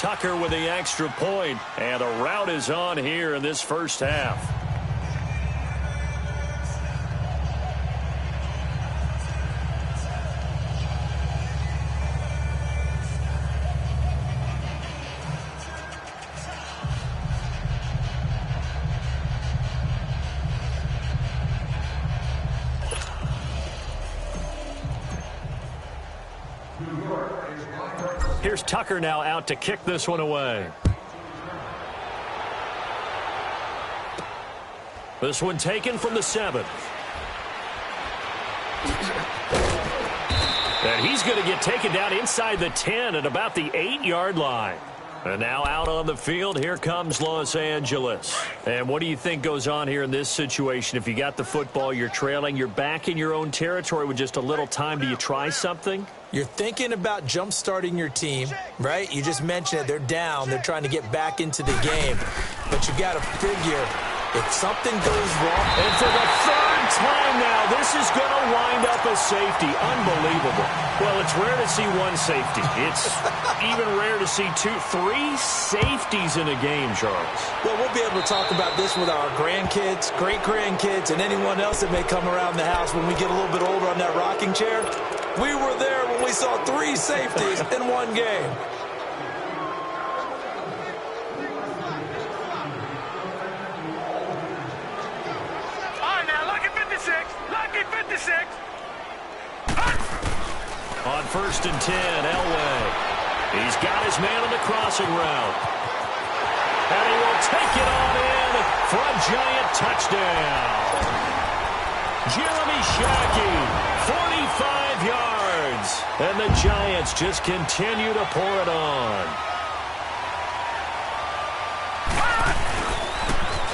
Tucker with the extra point, and the rout is on here in this first half. Here's Tucker now out to kick this one away. This one taken from the 7th. And he's going to get taken down inside the 10 at about the 8-yard line. And now out on the field, here comes Los Angeles. And what do you think goes on here in this situation? If you got the football, you're trailing, you're back in your own territory with just a little time. Do you try something? You're thinking about jump-starting your team, right? You just mentioned it. They're down. They're trying to get back into the game. But you got to figure if something goes wrong. And for the 3rd time now, this is going to wind up a safety. Unbelievable. Well, it's rare to see one safety. It's even rare to see 3 safeties in a game, Charles. Well, we'll be able to talk about this with our grandkids, great-grandkids, and anyone else that may come around the house when we get a little bit older on that rocking chair. We were there when we saw 3 safeties in one game. All right, now, lucky 56. Lucky 56. On 1st and 10, Elway. He's got his man on the crossing route. And he will take it on in for a giant touchdown. Jeremy Shackey, 45 yards. And the Giants just continue to pour it on.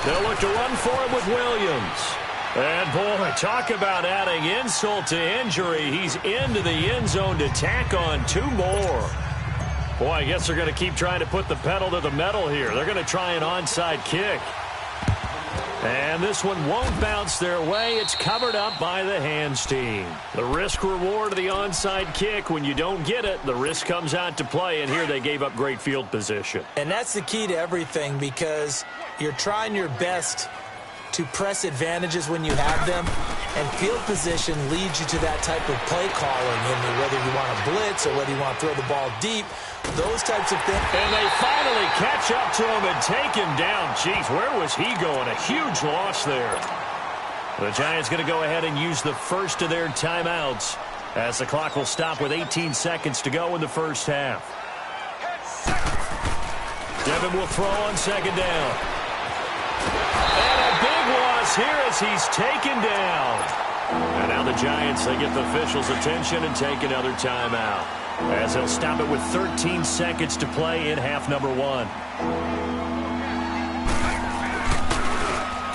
They'll look to run for it with Williams. And, boy, talk about adding insult to injury. He's into the end zone to tack on 2 more. Boy, I guess they're going to keep trying to put the pedal to the metal here. They're going to try an onside kick. And this one won't bounce their way. It's covered up by the hands team. The risk-reward of the onside kick, when you don't get it, the risk comes out to play, and here they gave up great field position. And that's the key to everything, because you're trying your best to press advantages when you have them, and field position leads you to that type of play calling, and whether you want to blitz or whether you want to throw the ball deep, those types of things. And they finally catch up to him and take him down. Jeez, where was he going? A huge loss there. The Giants going to go ahead and use the first of their timeouts as the clock will stop with 18 seconds to go in the first half. Devin will throw on 2nd down. And a big loss here as he's taken down. And now the Giants, they get the officials' attention and take another timeout, as they'll stop it with 13 seconds to play in half number 1.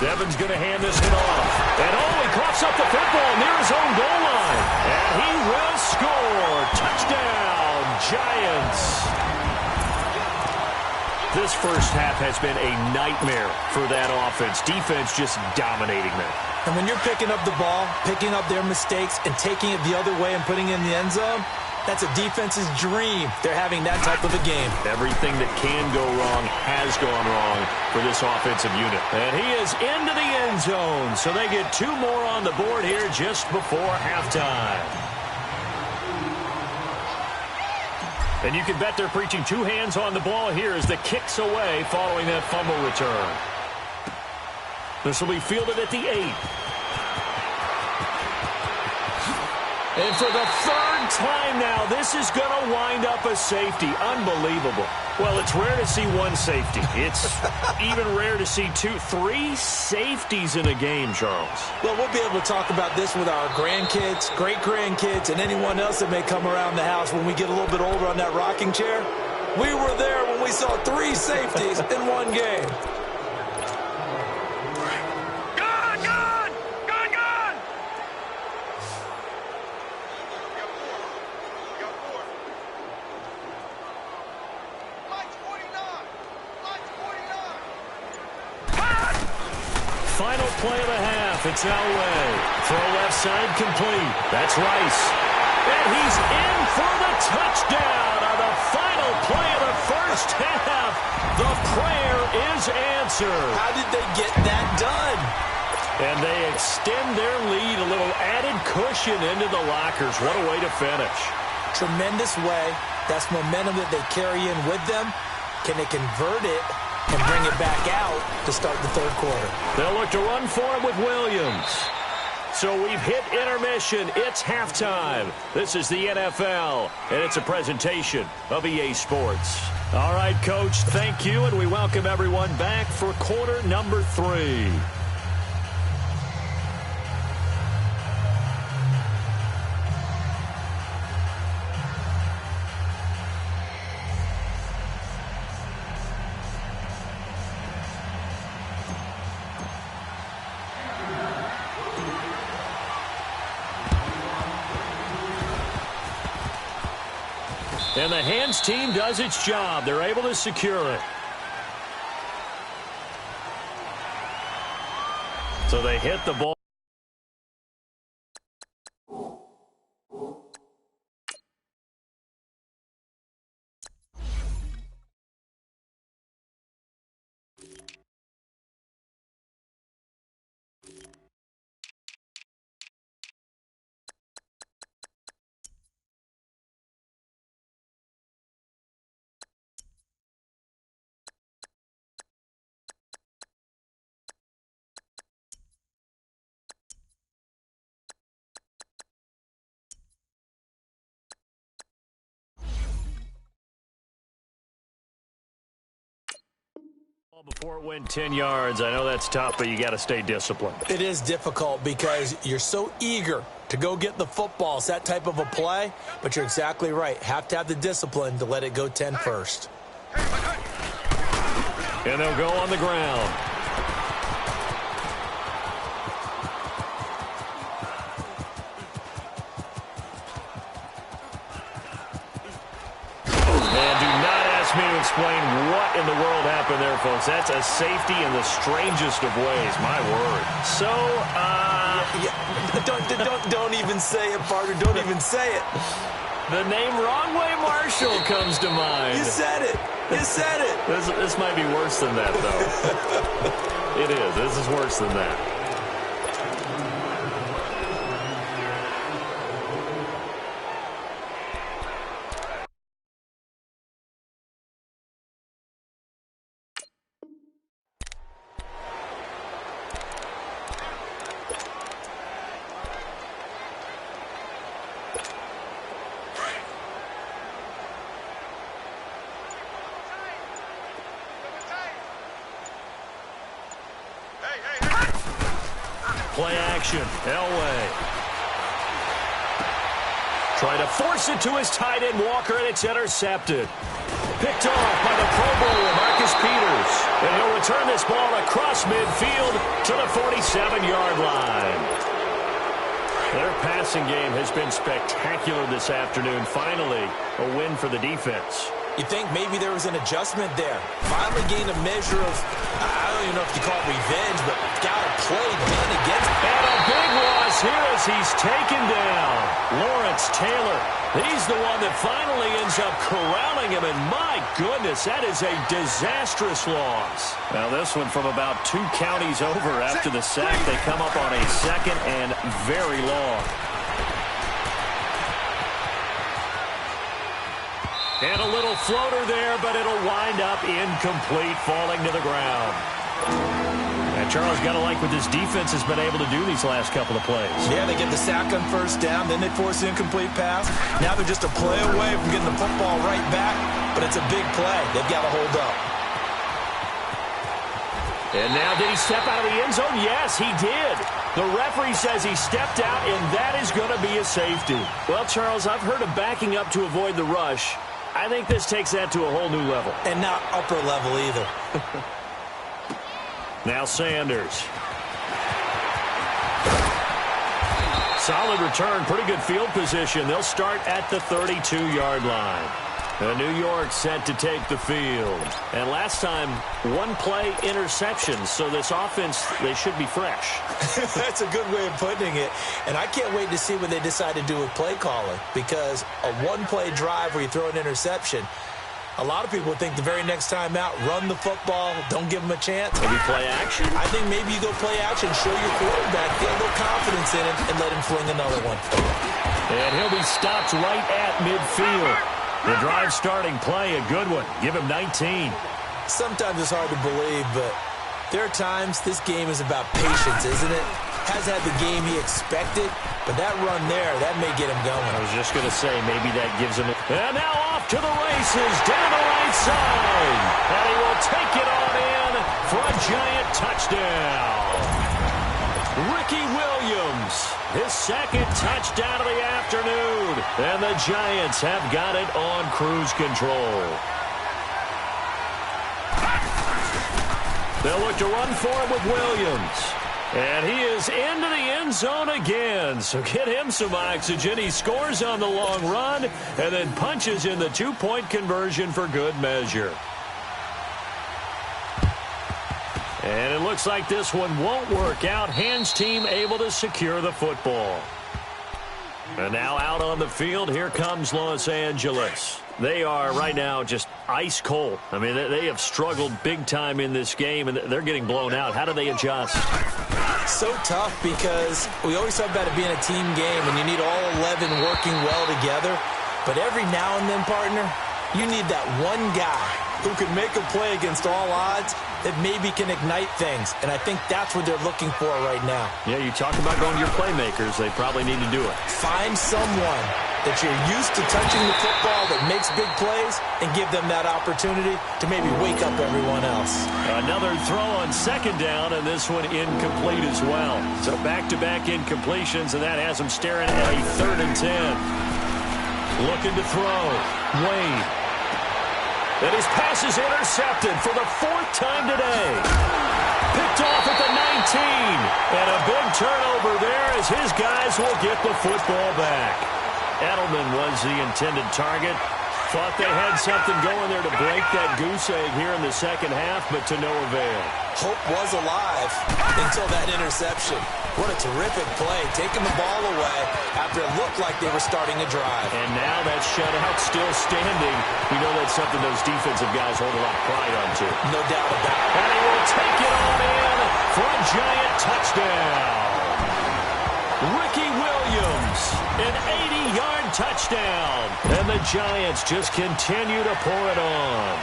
Devin's going to hand this one off. And he coughs up the football near his own goal line. And he will score. Touchdown, Giants. This first half has been a nightmare for that offense. Defense just dominating them. And when you're picking up the ball, picking up their mistakes, and taking it the other way and putting it in the end zone, that's a defense's dream. They're having that type of a game. Everything that can go wrong has gone wrong for this offensive unit. And he is into the end zone, so they get 2 more on the board here just before halftime. And you can bet they're preaching 2 hands on the ball here as the kick's away following that fumble return. This will be fielded at the 8. And for the 3rd time now, this is going to wind up a safety. Unbelievable. Well, it's rare to see 1 safety. It's even rare to see 3 safeties in a game, Charles. Well, we'll be able to talk about this with our grandkids, great-grandkids, and anyone else that may come around the house when we get a little bit older on that rocking chair. We were there when we saw 3 safeties in one game. Final play of the half. It's Elway. Throw left side complete. That's Rice. And he's in for the touchdown on the final play of the first half. answer. How did they get that done? And they extend their lead, a little added cushion into the lockers. What a way to finish. Tremendous way. That's momentum that they carry in with them. Can they convert it and bring it back out to start the third quarter? They'll look to run for it with Williams. So we've hit intermission. It's halftime. This is the NFL, and it's a presentation of EA Sports. All right, Coach, thank you, and we welcome everyone back for quarter number 3. And the hands team does its job. They're able to secure it. So they hit the ball. Before it went 10 yards. I know that's tough, but you got to stay disciplined. It is difficult because you're so eager to go get the football. It's that type of a play, but you're exactly right. Have to have the discipline to let it go 10 first. And they'll go on the ground. Me to explain what in the world happened there, folks. That's a safety in the strangest of ways. My word. So, Don't even say it, partner. Don't even say it. The name Wrong Way Marshall comes to mind. You said it. You said it. This might be worse than that, though. It is. This is worse than that. Play action. Elway. Try to force it to his tight end, Walker, and it's intercepted. Picked off by the Pro Bowler, Marcus Peters. And he'll return this ball across midfield to the 47-yard line. Their passing game has been spectacular this afternoon. Finally, a win for the defense. You think maybe there was an adjustment there. Finally gained a measure of, I don't even know if you call it revenge, but got a play done against. And a big loss here as he's taken down. Lawrence Taylor, he's the one that finally ends up corralling him, and my goodness, that is a disastrous loss. Now this one from about 2 counties over after the sack. They come up on a second and very long. And a little floater there, but it'll wind up incomplete, falling to the ground. And Charles, got to like what this defense has been able to do these last couple of plays. Yeah, they get the sack on first down, then they force the incomplete pass. Now they're just a play away from getting the football right back, but it's a big play. They've got to hold up. And now did he step out of the end zone? Yes, he did. The referee says he stepped out, and that is going to be a safety. Well, Charles, I've heard of backing up to avoid the rush. I think this takes that to a whole new level. And not upper level either. Now Sanders. Solid return, pretty good field position. They'll start at the 32-yard line. New York set to take the field. And last time, 1-play interception. So this offense, they should be fresh. That's a good way of putting it. And I can't wait to see what they decide to do with play calling. Because a 1-play drive where you throw an interception, A lot of people think the very next time out, run the football, don't give them a chance. Maybe play action? I think maybe you go play action, show your quarterback, get a little confidence in him, and let him fling another one. And he'll be stopped right at midfield. The drive starting play, a good one. Give him 19. Sometimes it's hard to believe, but there are times this game is about patience, isn't it? Has had the game he expected, but that run there, that may get him going. I was just going to say, maybe that gives him... And now off to the races, down the right side. And he will take it on in for a giant touchdown. Ricky Williams, his second touchdown of the afternoon. And the Giants have got it on cruise control. They'll look to run for it with Williams. And he is into the end zone again. So get him some oxygen. He scores on the long run and then punches in the two-point conversion for good measure. And it looks like this one won't work out. Hands team able to secure the football. And now out on the field, here comes Los Angeles. They are right now just ice cold. I mean, they have struggled big time in this game, and they're getting blown out. How do they adjust? So tough because we always talk about it being a team game, and you need all 11 working well together. But every now and then, partner, you need that one guy who can make a play against all odds that maybe can ignite things. And I think that's what they're looking for right now. Yeah, you talk about going to your playmakers. They probably need to do it. Find someone that you're used to touching the football that makes big plays and give them that opportunity to maybe wake up everyone else. Another throw on second down, and this one incomplete as well. So back-to-back incompletions, and that has them staring at a 3rd and 10. Looking to throw. Wade. And his pass is intercepted for the 4th time today. Picked off at the 19. And a big turnover there as his guys will get the football back. Edelman was the intended target. Thought they had something going there to break that goose egg here in the second half, but to no avail. Hope was alive until that interception. What a terrific play, taking the ball away after it looked like they were starting a drive. And now that shutout still standing. You know that's something those defensive guys hold a lot of pride on, too. No doubt about it. And he will take it on in for a giant touchdown. Ricky Williams, an 80-yard touchdown. And the Giants just continue to pour it on.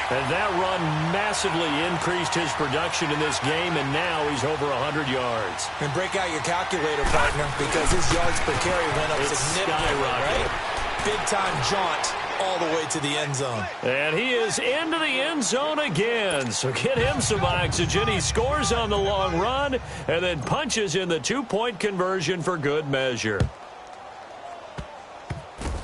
And that run massively increased his production in this game, and now he's over 100 yards. And break out your calculator, partner, because his yards per carry went up significantly, right? Big-time jaunt all the way to the end zone. And he is into the end zone again, so get him some oxygen. He scores on the long run and then punches in the two-point conversion for good measure.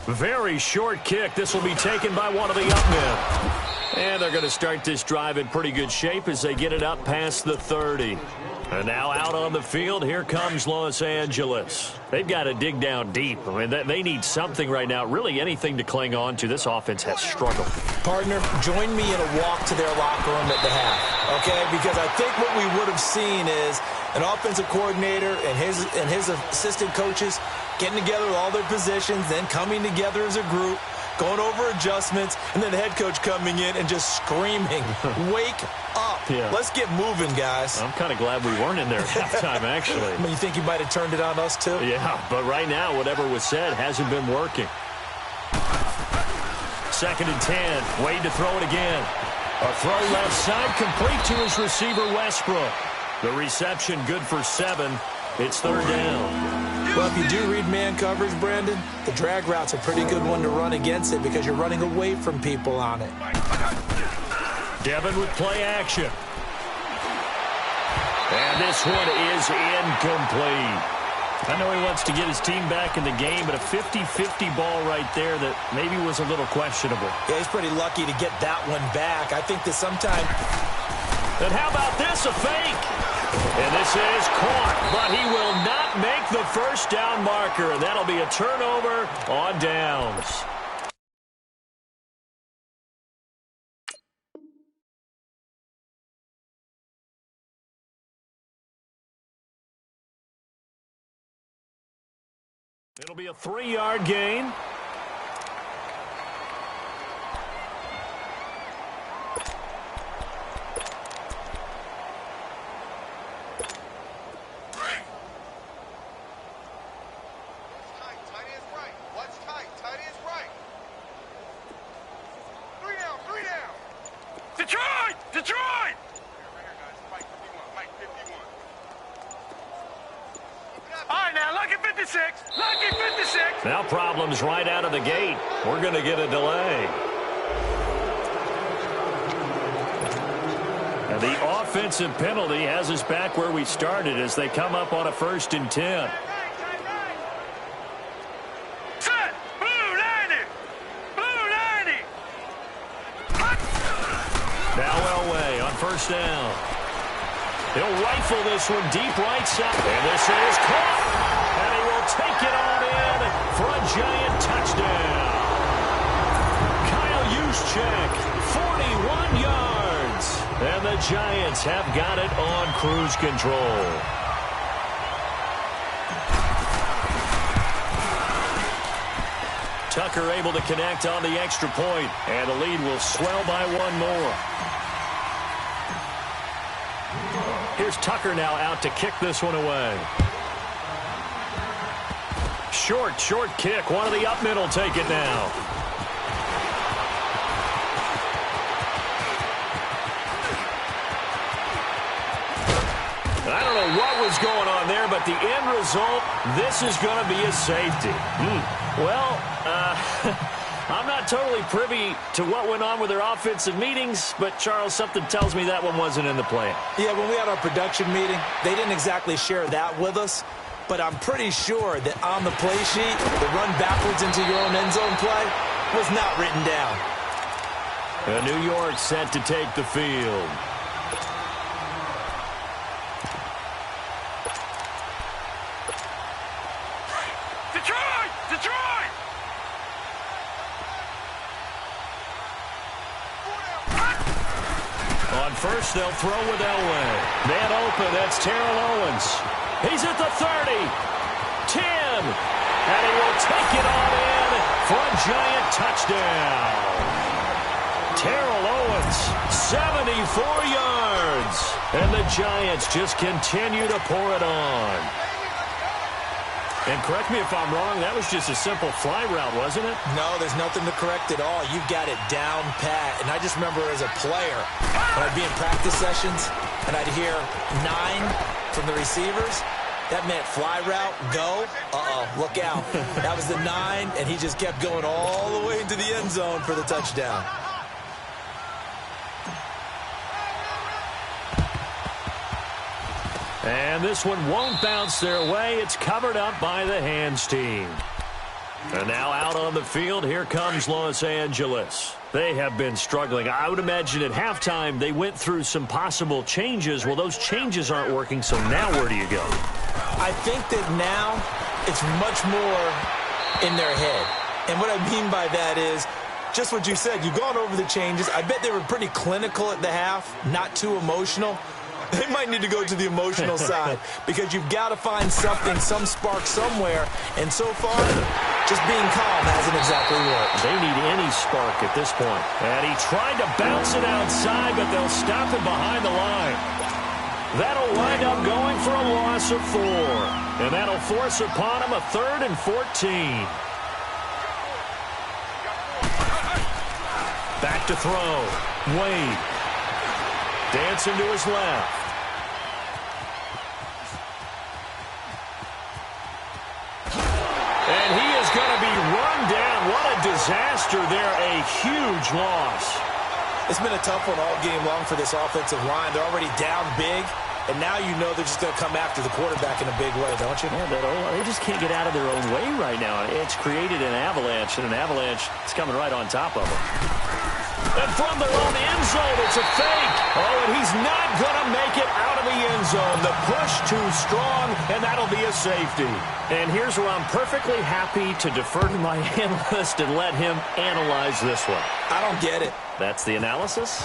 Very short kick. This will be taken by one of the up men. And they're going to start this drive in pretty good shape as they get it up past the 30. And now out on the field, here comes Los Angeles. They've got to dig down deep. I mean, they need something right now, really anything to cling on to. This offense has struggled. Partner, join me in a walk to their locker room at the half, okay? Because I think what we would have seen is an offensive coordinator and his assistant coaches getting together with all their positions, then coming together as a group, going over adjustments, and then the head coach coming in and just screaming, wake up. Yeah. Let's get moving, guys. I'm kind of glad we weren't in there at halftime, actually. I mean, you think you might have turned it on us, too? Yeah, but right now, whatever was said hasn't been working. 2nd and 10. Wade to throw it again. A throw left side, complete to his receiver, Westbrook. The reception good for 7. It's 3rd down. Well, if you do read man coverage, Brandon, the drag route's a pretty good one to run against it because you're running away from people on it. Devin with play action. And this one is incomplete. I know he wants to get his team back in the game, but a 50-50 ball right there that maybe was a little questionable. Yeah, he's pretty lucky to get that one back. I think that sometimes... And how about this, a fake? And this is caught, but he will not make the first down marker, and that'll be a turnover on downs. It'll be a 3-yard gain. Detroit! Detroit! All right, now, lucky 56. Lucky 56. Now problems right out of the gate. We're going to get a delay. And the offensive penalty has us back where we started as they come up on a 1st and 10. Set! Blue 90! Blue 90! Now Elway on 1st down. He'll rifle this one deep right side. And this is caught. And he will take it on in for a giant touchdown. Kyle Juszczyk, 41 yards. And the Giants have got it on cruise control. Tucker able to connect on the extra point. And the lead will swell by one more. Here's Tucker now out to kick this one away. Short kick. One of the up middle take it now. I don't know what was going on there, but the end result, this is going to be a safety. Well, I'm not totally privy to what went on with their offensive meetings, but, Charles, something tells me that one wasn't in the plan. Yeah, when we had our production meeting, they didn't exactly share that with us, but I'm pretty sure that on the play sheet, the run backwards into your own end zone play was not written down. New York set to take the field. Detroit! Detroit! On 1st, they'll throw with Elway. Man open, that's Terrell Owens. He's at the 30, 10, and he will take it on in for a giant touchdown. Terrell Owens, 74 yards, and the Giants just continue to pour it on. And correct me if I'm wrong, that was just a simple fly route, wasn't it? No, there's nothing to correct at all. You've got it down pat. And I just remember as a player, when I'd be in practice sessions and I'd hear 9 from the receivers, that meant fly route, go, look out. That was the 9, and he just kept going all the way into the end zone for the touchdown. And this one won't bounce their way. It's covered up by the hands team. And now out on the field, here comes Los Angeles. They have been struggling. I would imagine at halftime they went through some possible changes. Well, those changes aren't working, so now where do you go? I think that now it's much more in their head. And what I mean by that is just what you said. You've gone over the changes. I bet they were pretty clinical at the half, not too emotional. They might need to go to the emotional side because you've got to find something, some spark somewhere. And so far, just being calm hasn't exactly worked. They need any spark at this point. And he tried to bounce it outside, but they'll stop him behind the line. That'll wind up going for a loss of 4. And that'll force upon him a 3rd and 14. Back to throw. Wade. Dancing to his left. And he is going to be run down. What a disaster there. A huge loss. It's been a tough one all game long for this offensive line. They're already down big, and now you know they're just going to come after the quarterback in a big way, don't you? Yeah, they just can't get out of their own way right now. It's created an avalanche, and an avalanche is coming right on top of them. And from their own end zone, it's a fake. Oh, and he's not going to make it out of the end zone. The push too strong, and that'll be a safety. And here's where I'm perfectly happy to defer to my analyst and let him analyze this one. I don't get it. That's the analysis?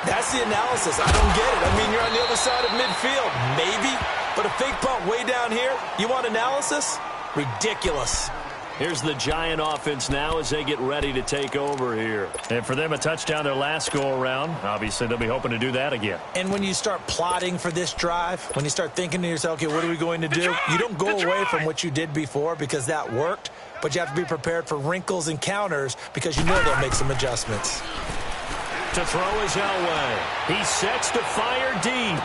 That's the analysis. I don't get it. I mean, you're on the other side of midfield. Maybe. But a fake punt way down here, you want analysis? Ridiculous. Here's the Giant offense now as they get ready to take over here. And for them, a touchdown their last go-around. Obviously, they'll be hoping to do that again. And when you start plotting for this drive, when you start thinking to yourself, okay, what are we going to do? You don't go away from what you did before because that worked, but you have to be prepared for wrinkles and counters because you know they'll make some adjustments. To throw is Elway. He sets to fire deep.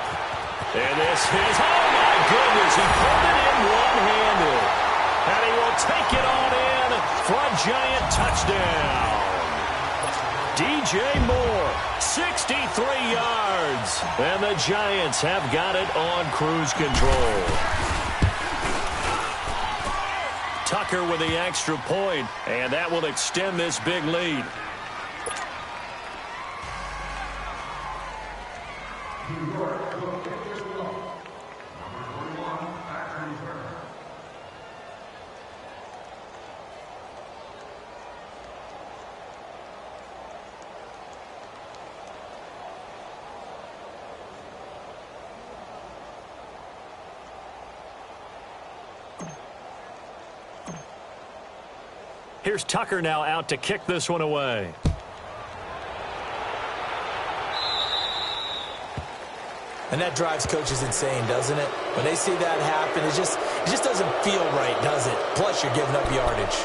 And this is, oh my goodness, he pulled it in one-handed. And he will take it on in for a Giant touchdown. DJ Moore, 63 yards. And the Giants have got it on cruise control. Tucker with the extra point, and that will extend this big lead. Here's Tucker now out to kick this one away. And that drives coaches insane, doesn't it? When they see that happen, it just doesn't feel right, does it? Plus, you're giving up yardage.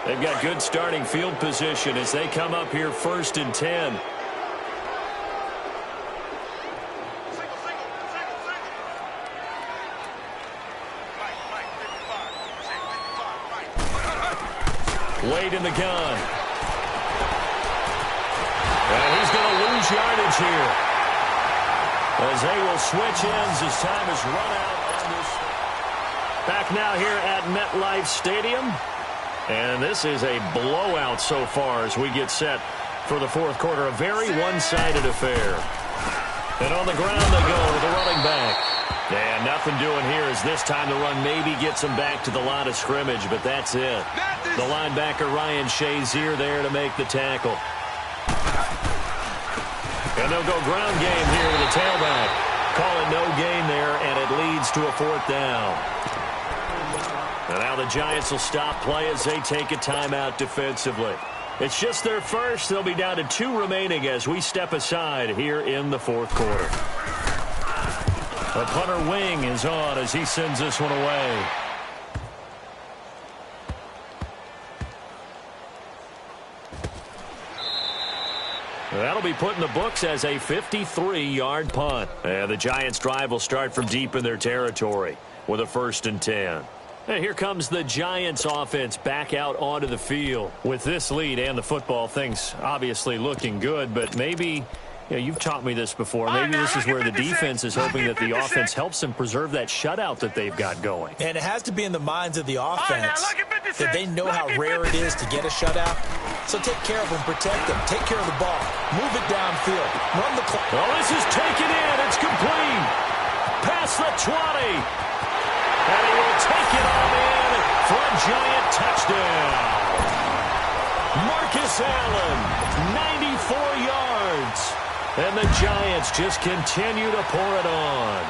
They've got good starting field position as they come up here 1st and 10. Wade in the gun. And he's going to lose yardage here. As they will switch ends as time is run out on this. Back now here at MetLife Stadium. And this is a blowout so far as we get set for the fourth quarter. A very one-sided affair. And on the ground they go with the running back. And nothing doing here as this time the run maybe gets them back to the line of scrimmage, but that's it. The linebacker Ryan Shazier there to make the tackle. And they'll go ground game here with a tailback. Call it no gain there, and it leads to a 4th down. And now the Giants will stop play as they take a timeout defensively. It's just their first. They'll be down to 2 remaining as we step aside here in the fourth quarter. The punter wing is on as he sends this one away. That'll be put in the books as a 53-yard punt. And the Giants' drive will start from deep in their territory with a 1st and 10. And here comes the Giants' offense back out onto the field. With this lead and the football, things obviously looking good, but maybe... Yeah, you've taught me this before. Maybe this is where the defense is hoping that the offense helps them preserve that shutout that they've got going. And it has to be in the minds of the offense that they know how rare it is to get a shutout. So take care of them, protect them, take care of the ball, move it downfield, run the clock. Well, this is taken in. It's complete. Past the 20. And he will take it on in for a Giant touchdown. Marcus Allen, 94 yards. And the Giants just continue to pour it on.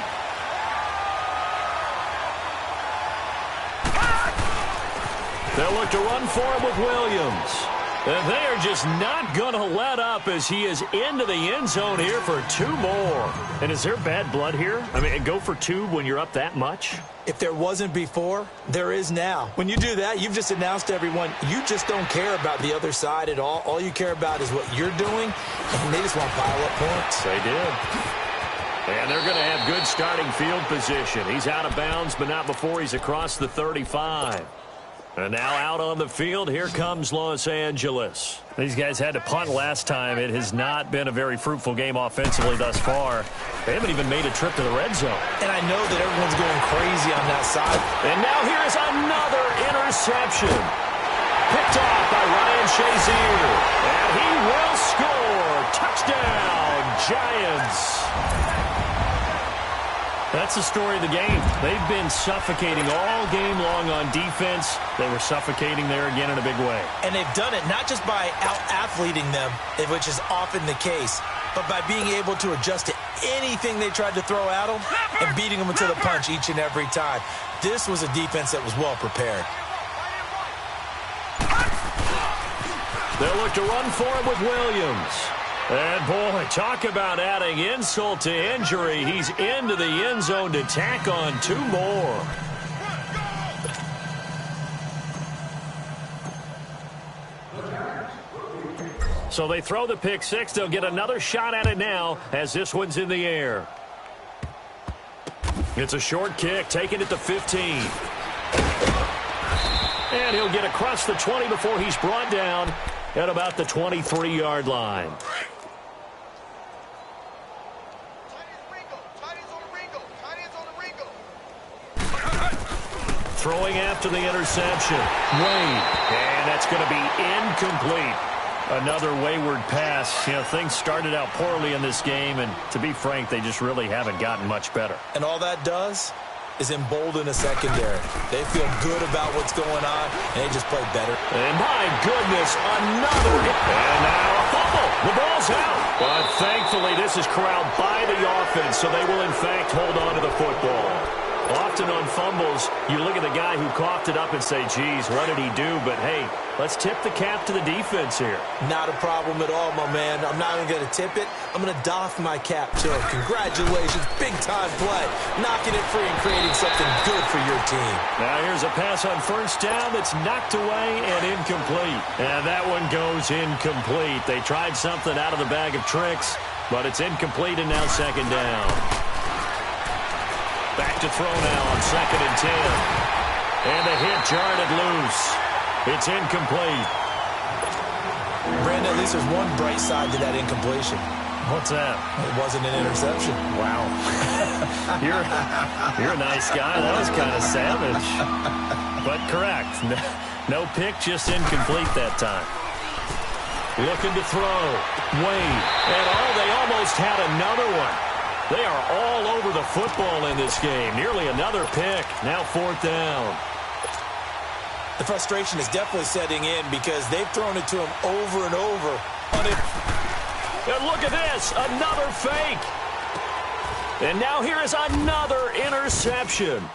They'll look to run for him with Williams. And they are just not going to let up as he is into the end zone here for 2 more. And is there bad blood here? I mean, go for 2 when you're up that much? If there wasn't before, there is now. When you do that, you've just announced to everyone, you just don't care about the other side at all. All you care about is what you're doing, and they just want to pile up points. They did. And they're going to have good starting field position. He's out of bounds, but not before he's across the 35. And now out on the field, here comes Los Angeles. These guys had to punt last time. It has not been a very fruitful game offensively thus far. They haven't even made a trip to the red zone. And I know that everyone's going crazy on that side. And now here is another interception. Picked off by Ryan Shazier. And he will score. Touchdown, Giants. That's the story of the game. They've been suffocating all game long on defense. They were suffocating there again in a big way. And they've done it not just by out-athleting them, which is often the case, but by being able to adjust to anything they tried to throw at them and beating them to the punch each and every time. This was a defense that was well prepared. They'll look to run for it with Williams. And, boy, talk about adding insult to injury. He's into the end zone to tack on 2 more. So they throw the pick six. They'll get another shot at it now as this one's in the air. It's a short kick, taking it to 15. And he'll get across the 20 before he's brought down at about the 23-yard line. Throwing after the interception. Wade. And that's going to be incomplete. Another wayward pass. You know, things started out poorly in this game, and to be frank, they just really haven't gotten much better. And all that does is embolden a secondary. They feel good about what's going on, and they just play better. And my goodness, another hit. And now a fumble. The ball's out. But thankfully, this is corralled by the offense, so they will, in fact, hold on to the football. Often on fumbles, you look at the guy who coughed it up and say, geez, what did he do? But, hey, let's tip the cap to the defense here. Not a problem at all, my man. I'm not even going to tip it. I'm going to doff my cap to him. Congratulations. Big-time play. Knocking it free and creating something good for your team. Now here's a pass on first down that's knocked away and incomplete. And that one goes incomplete. They tried something out of the bag of tricks, but it's incomplete and now second down. Back to throw now on 2nd and 10. And the hit jarred it loose. It's incomplete. Brandon, at least there's one bright side to that incompletion. What's that? It wasn't an interception. Wow. You're a nice guy. That was kind of savage. But correct. No pick, just incomplete that time. Looking to throw. Wade. And they almost had another one. They are all over the football in this game. Nearly another pick. Now 4th down. The frustration is definitely setting in because they've thrown it to him over and over. And look at this. Another fake. And now here is another interception.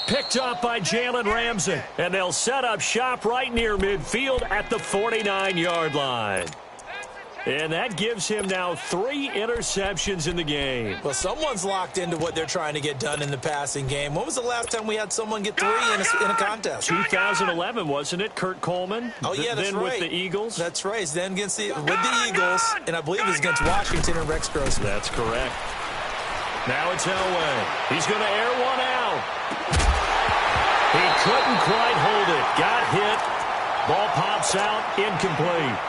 Picked up by Jalen Ramsey. And they'll set up shop right near midfield at the 49-yard line. And that gives him now 3 interceptions in the game. Well, someone's locked into what they're trying to get done in the passing game. When was the last time we had someone get 3 in a contest? 2011, wasn't it? Kurt Coleman? Oh, yeah, that's then right. with the Eagles? That's right. Then with the Eagles, and I believe it's against Washington and Rex Grossman. That's correct. Now it's Elway. He's going to air one out. He couldn't quite hold it. Got hit. Ball pops out. Incomplete.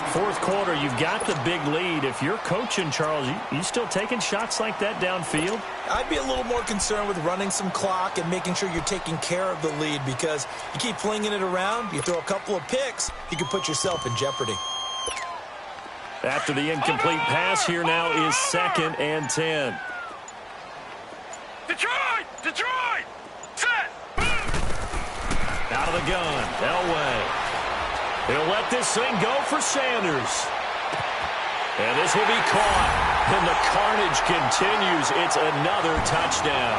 4th quarter, you've got the big lead. If you're coaching, Charles, you still taking shots like that downfield? I'd be a little more concerned with running some clock and making sure you're taking care of the lead because you keep flinging it around, you throw a couple of picks, you can put yourself in jeopardy. After the incomplete pass, here now is 2nd and 10. Detroit! Detroit! Set! Out of the gun, Elway. He'll let this thing go for Sanders. And this will be caught. And the carnage continues. It's another touchdown.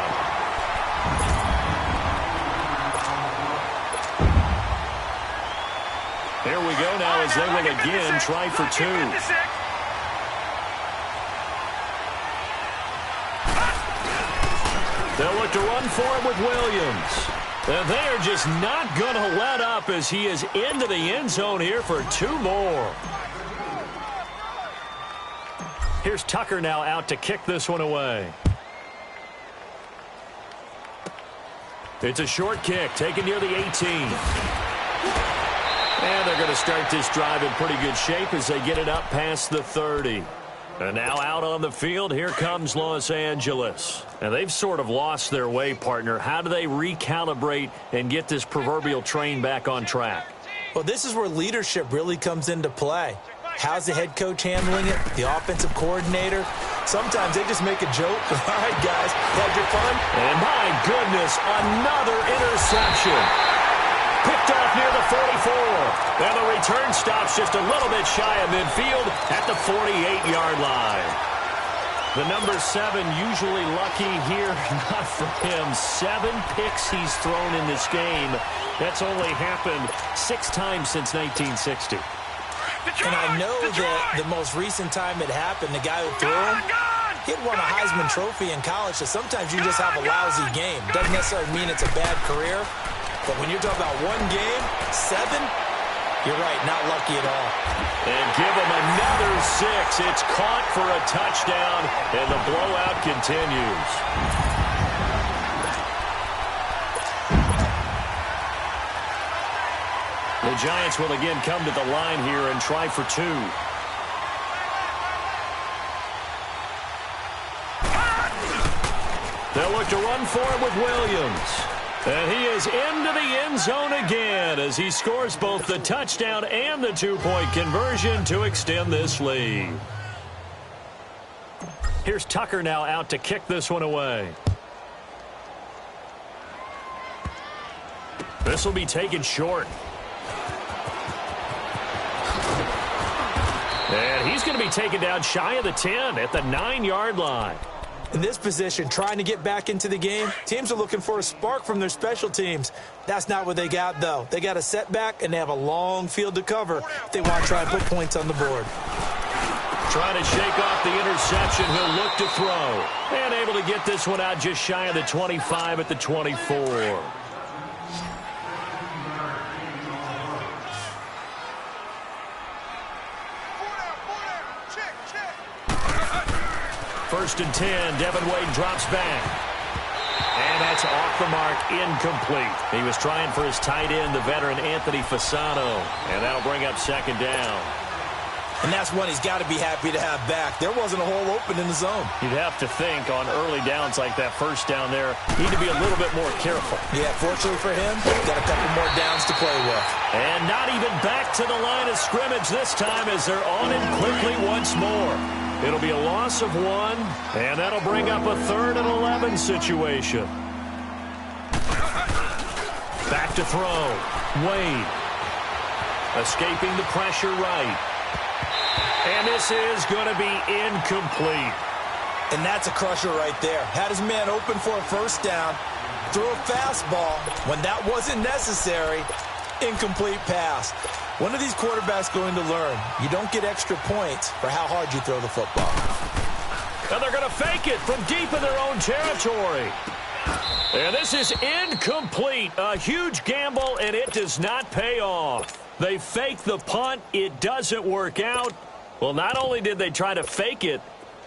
Here we go now as they will again try for 2. They'll look to run for it with Williams. And they are just not going to let up as he is into the end zone here for 2 more. Here's Tucker now out to kick this one away. It's a short kick taken near the 18. And they're going to start this drive in pretty good shape as they get it up past the 30. And now out on the field, here comes Los Angeles. And they've sort of lost their way, partner. How do they recalibrate and get this proverbial train back on track? Well, this is where leadership really comes into play. How's the head coach handling it? The offensive coordinator? Sometimes they just make a joke. All right, guys, had your fun? And my goodness, another interception. Picked off near the 44. And the return stops just a little bit shy of midfield at the 48-yard line. The number 7 usually lucky here. Not for him. 7 picks he's thrown in this game. That's only happened 6 times since 1960. And I know that the most recent time it happened, the guy who threw him, he had won a Heisman Trophy in college, so sometimes you just have a lousy game. Doesn't necessarily mean it's a bad career, but when you're talking about one game, 7, you're right, not lucky at all. And give him another 6. It's caught for a touchdown, and the blowout continues. The Giants will again come to the line here and try for 2. They'll look to run for it with Williams. And he is into the end zone again as he scores both the touchdown and the 2-point conversion to extend this lead. Here's Tucker now out to kick this one away. This will be taken short. And he's going to be taken down shy of the 10 at the 9-yard line. In this position, trying to get back into the game, teams are looking for a spark from their special teams. That's not what they got, though. They got a setback, and they have a long field to cover if they want to try and put points on the board. Trying to shake off the interception. He'll look to throw. And able to get this one out just shy of the 25 at the 24. First and 10, Devin Wade drops back. And that's off the mark, incomplete. He was trying for his tight end, the veteran Anthony Fasano. And that'll bring up second down. And that's one he's got to be happy to have back. There wasn't a hole open in the zone. You'd have to think on early downs like that first down there, need to be a little bit more careful. Yeah, fortunately for him, got a couple more downs to play with. And not even back to the line of scrimmage this time as they're on it quickly once more. It'll be a loss of 1, and that'll bring up a 3rd and 11 situation. Back to throw. Wade. Escaping the pressure right. And this is going to be incomplete. And that's a crusher right there. Had his man open for a first down, threw a fastball. When that wasn't necessary, incomplete pass. When are these quarterbacks going to learn? You don't get extra points for how hard you throw the football. And they're going to fake it from deep in their own territory. And this is incomplete. A huge gamble, and it does not pay off. They fake the punt. It doesn't work out. Well, not only did they try to fake it,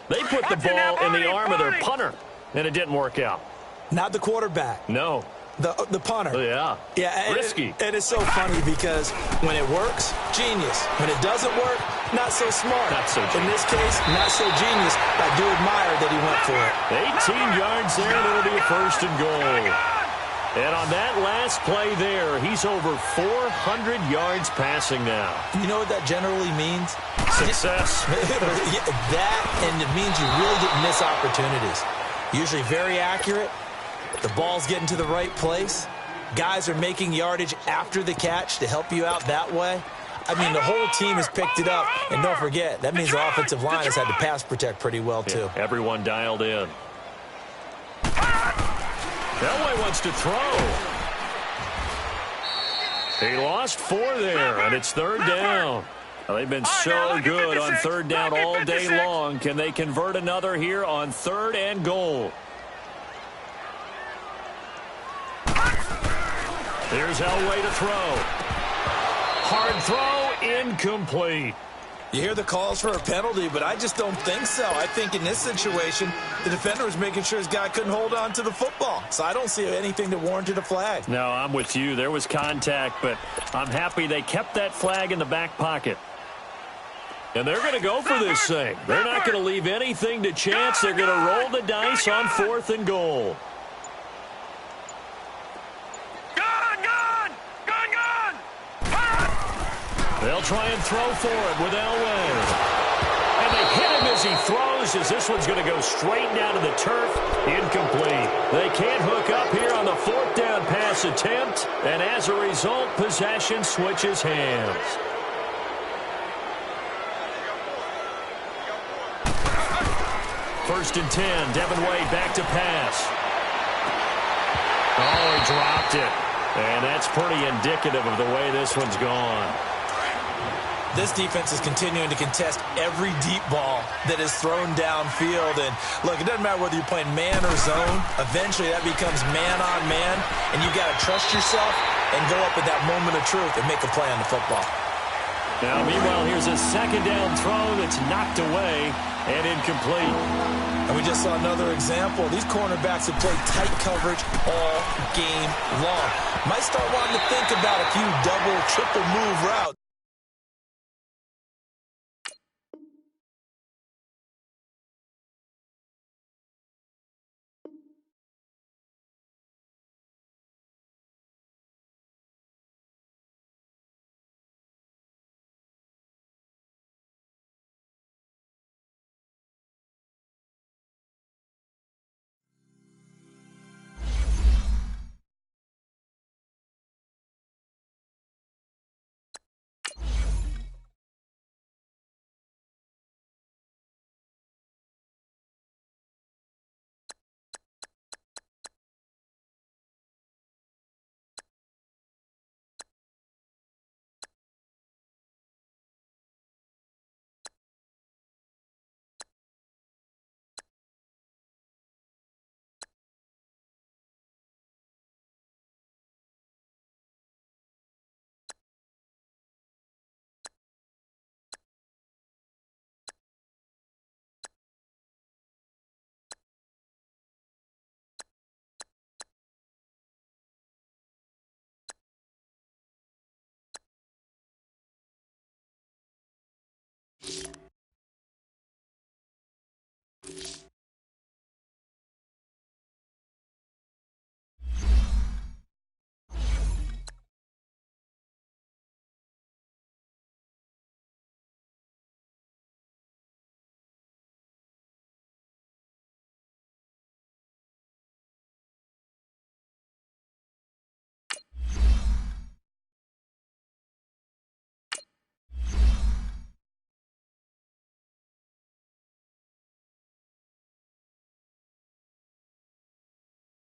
they put the ball in the arm of their punter, and it didn't work out. Not the quarterback. No. The punter. Yeah. Yeah. Risky. And it's so funny because when it works, genius. When it doesn't work, not so smart. Not so genius. In this case, not so genius. I do admire that he went for it. 18 yards there, and it'll be a 1st and goal. And on that last play there, he's over 400 yards passing now. You know what that generally means? Success. That, and it means you really didn't miss opportunities. Usually very accurate. The ball's getting to the right place. Guys are making yardage after the catch to help you out that way. I mean, the whole team has picked it up. And don't forget, that means the offensive line has had to pass protect pretty well, too. Yeah, everyone dialed in. Elway wants to throw. He lost 4 there, and it's 3rd down. Well, they've been so good on 3rd down all day long. Can they convert another here on 3rd and goal? Here's Elway to throw. Hard throw, incomplete. You hear the calls for a penalty, but I just don't think so. I think in this situation, the defender was making sure his guy couldn't hold on to the football. So I don't see anything that warranted a flag. No, I'm with you. There was contact, but I'm happy they kept that flag in the back pocket. And they're going to go for this thing. They're not going to leave anything to chance. They're going to roll the dice on 4th and goal. They'll try and throw for it with Elway. And they hit him as he throws, as this one's going to go straight down to the turf. Incomplete. They can't hook up here on the 4th down pass attempt. And as a result, possession switches hands. First and 10. Devin Wade back to pass. Oh, he dropped it. And that's pretty indicative of the way this one's gone. This defense is continuing to contest every deep ball that is thrown downfield. And, look, it doesn't matter whether you're playing man or zone. Eventually, that becomes man on man, and you've got to trust yourself and go up at that moment of truth and make a play on the football. Now, meanwhile, here's a second down throw that's knocked away and incomplete. And we just saw another example. These cornerbacks have played tight coverage all game long. Might start wanting to think about a few double, triple move routes.